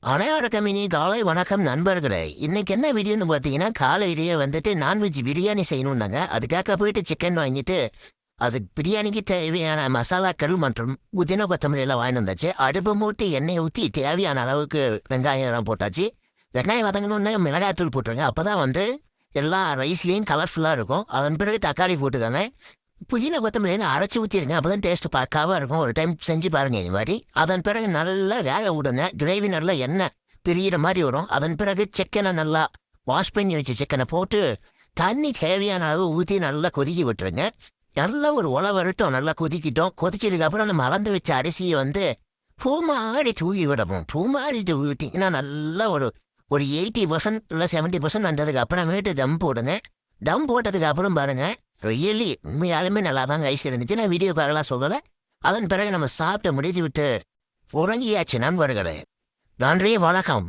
அனைவருக்கும் இனி காலை வணக்கம் நண்பர்களே. இன்னைக்கு என்ன வீடியோன்னு பார்த்தீங்கன்னா, காலையிலேயே வந்துட்டு நான்வெஜ் பிரியாணி செய்யணும்னாங்க. அதுக்காக போயிட்டு சிக்கன் வாங்கிட்டு அதுக்கு பிரியாணிக்கு தேவையான மசாலாக்கள் மற்றும் புதினா கொத்தமல்லி எல்லாம் வாங்கிட்டு வந்தாச்சு. அடுப்பு மூட்டி எண்ணெய் ஊற்றி தேவையான அளவுக்கு வெங்காயம் எல்லாம் போட்டாச்சு. வெங்காயம் வதங்கணுன்னு மிளகாய்த்தூள் போட்டுருங்க. அப்போ தான் வந்து எல்லா ரைஸ்லேயும் கலர்ஃபுல்லாக இருக்கும். அதன் பிறகு தக்காளி போட்டுக்கோங்க. புதினா கொத்தமல்லி அரைச்சி ஊற்றிடுங்க. அப்போ தான் டேஸ்ட்டு பக்காவாக இருக்கும். ஒரு டைம் செஞ்சு பாருங்கள் இது மாதிரி. அதன் பிறகு நல்லா வேக விடுங்க. கிரேவி நல்லா எண்ணெய் பிரியிற மாதிரி வரும். அதன் பிறகு சிக்கனை நல்லா வாஷ் பண்ணி வச்ச சிக்கனை போட்டு தண்ணி தேவையான அளவு ஊற்றி நல்லா கொதிக்க விட்டுருங்க. நல்லா ஒரு உலை வரட்டும். நல்லா கொதிக்கிட்டோம். கொதிச்சதுக்கப்புறம் நம்ம மறந்து வச்ச அரிசியை வந்து பூ மாதிரி தூவி விடணும். பூ மாதிரி தூவி விட்டிங்கன்னா நல்லா ஒரு ஒரு 80% இல்லை 70% வந்ததுக்கு அப்புறமேட்டு தம் போடுங்க. தம் போட்டதுக்கு அப்புறம் பாருங்கள், ரியலி உண்மையாலுமே நல்லா தான் ரைஸ் இருந்துச்சு. நான் வீடியோக்காகலாம் சொல்லலை. அதன் பிறகு நம்ம சாப்பிட்டு முடிச்சு விட்டு உறங்கியாச்சு நண்பர்களே. நன்றி, வணக்கம்.